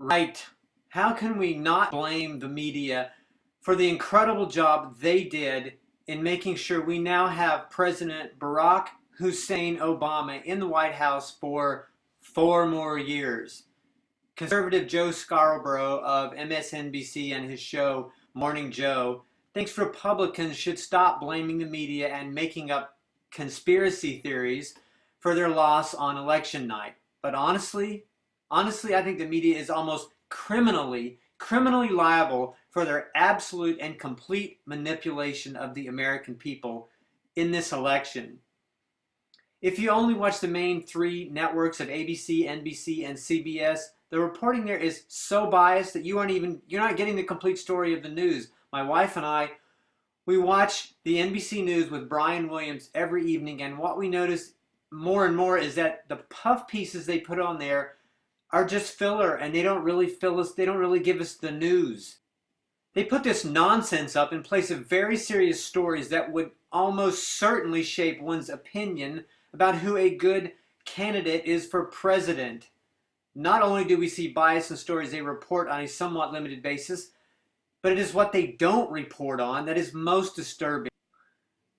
Right. How can we not blame the media for the incredible job they did in making sure we now have President Barack Hussein Obama in the White House for 4 more years? Conservative Joe Scarborough of MSNBC and his show Morning Joe thinks Republicans should stop blaming the media and making up conspiracy theories for their loss on election night. But honestly, I think the media is almost criminally liable for their absolute and complete manipulation of the American people in this election. If you only watch the main three networks of ABC, NBC, and CBS, the reporting there is so biased that you're not getting the complete story of the news. My wife and I, we watch the NBC News with Brian Williams every evening, and what we notice more and more is that the puff pieces they put on there are just filler, and they don't really give us the news. They put this nonsense up in place of very serious stories that would almost certainly shape one's opinion about who a good candidate is for president. Not only do we see bias in stories they report on a somewhat limited basis, but it is what they don't report on that is most disturbing.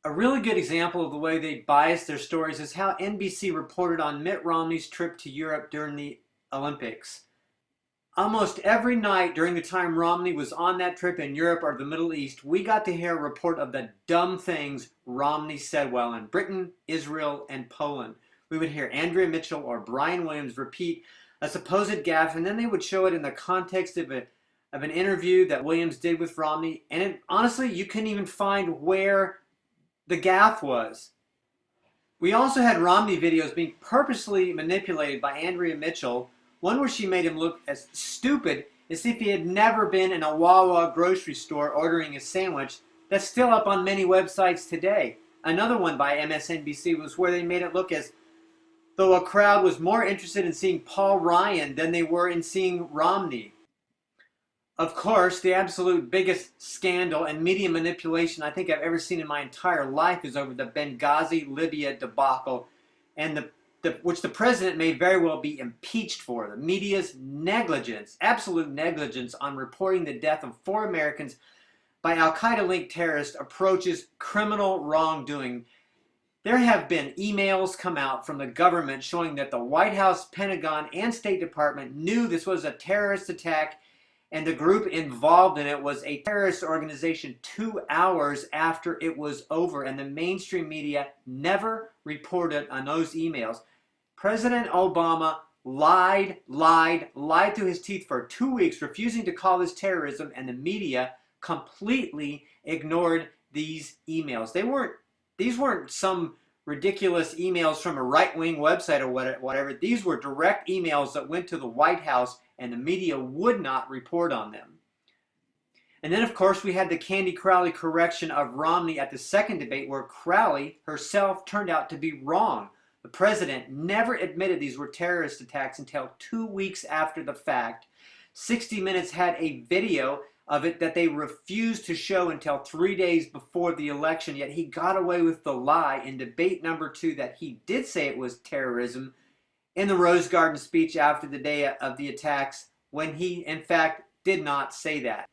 A really good example of the way they bias their stories is how NBC reported on Mitt Romney's trip to Europe during the Olympics. Almost every night during the time Romney was on that trip in Europe or the Middle East, we got to hear a report of the dumb things Romney said while in Britain, Israel, and Poland. We would hear Andrea Mitchell or Brian Williams repeat a supposed gaffe, and then they would show it in the context of an interview that Williams did with Romney, and honestly, you couldn't even find where the gaffe was. We also had Romney videos being purposely manipulated by Andrea Mitchell, one where she made him look as stupid as if he had never been in a Wawa grocery store ordering a sandwich. That's still up on many websites today. Another one by MSNBC was where they made it look as though a crowd was more interested in seeing Paul Ryan than they were in seeing Romney. Of course, the absolute biggest scandal and media manipulation I think I've ever seen in my entire life is over the Benghazi, Libya debacle, and which the president may very well be impeached for. The media's negligence, absolute negligence on reporting the death of 4 Americans by al-Qaeda-linked terrorists approaches criminal wrongdoing. There have been emails come out from the government showing that the White House, Pentagon, and State Department knew this was a terrorist attack, and the group involved in it was a terrorist organization 2 hours after it was over, and the mainstream media never reported on those emails. President Obama lied through his teeth for 2 weeks, refusing to call this terrorism, and the media completely ignored these emails. These weren't some ridiculous emails from a right-wing website or whatever. These were direct emails that went to the White House, and the media would not report on them. And then, of course, we had the Candy Crowley correction of Romney at the second debate, where Crowley herself turned out to be wrong. The president never admitted these were terrorist attacks until 2 weeks after the fact. 60 Minutes had a video of it that they refused to show until 3 days before the election, yet he got away with the lie in debate number 2 that he did say it was terrorism in the Rose Garden speech after the day of the attacks, when he, in fact, did not say that.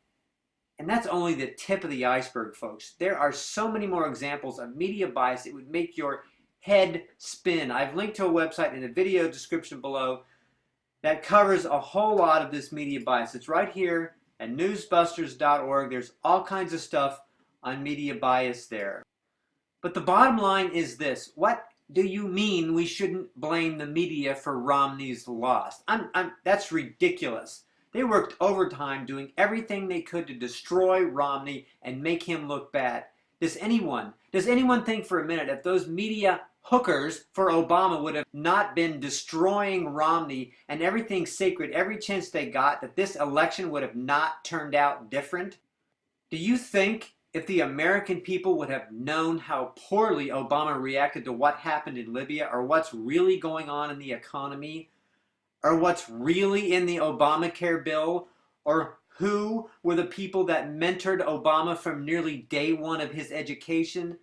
And that's only the tip of the iceberg, folks. There are so many more examples of media bias it would make your head spin. I've linked to a website in the video description below that covers a whole lot of this media bias. It's right here at newsbusters.org. There's all kinds of stuff on media bias there. But the bottom line is this: what do you mean we shouldn't blame the media for Romney's loss? That's ridiculous. They worked overtime doing everything they could to destroy Romney and make him look bad. Does anyone think for a minute if those media hookers for Obama would have not been destroying Romney and everything sacred every chance they got, that this election would have not turned out different? Do you think if the American people would have known how poorly Obama reacted to what happened in Libya, or what's really going on in the economy, or what's really in the Obamacare bill, or who were the people that mentored Obama from nearly day one of his education,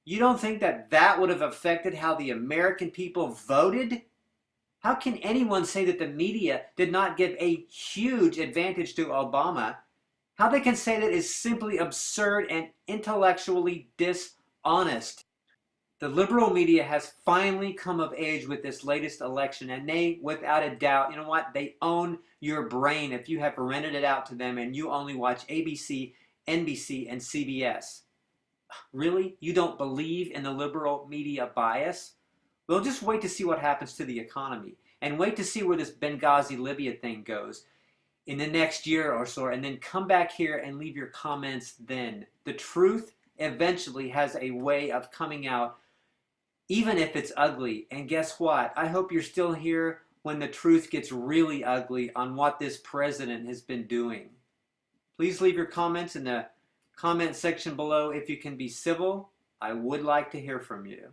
you don't think that that would have affected how the American people voted? How can anyone say that the media did not give a huge advantage to Obama? How they can say that is simply absurd and intellectually dishonest. The liberal media has finally come of age with this latest election, and they, without a doubt, you know what? They own your brain if you have rented it out to them and you only watch ABC, NBC, and CBS. Really? You don't believe in the liberal media bias? Well, just wait to see what happens to the economy, and wait to see where this Benghazi Libya thing goes in the next year or so, and then come back here and leave your comments then. The truth eventually has a way of coming out, even if it's ugly. And guess what? I hope you're still here when the truth gets really ugly on what this president has been doing. Please leave your comments in the comment section below. If you can be civil, I would like to hear from you.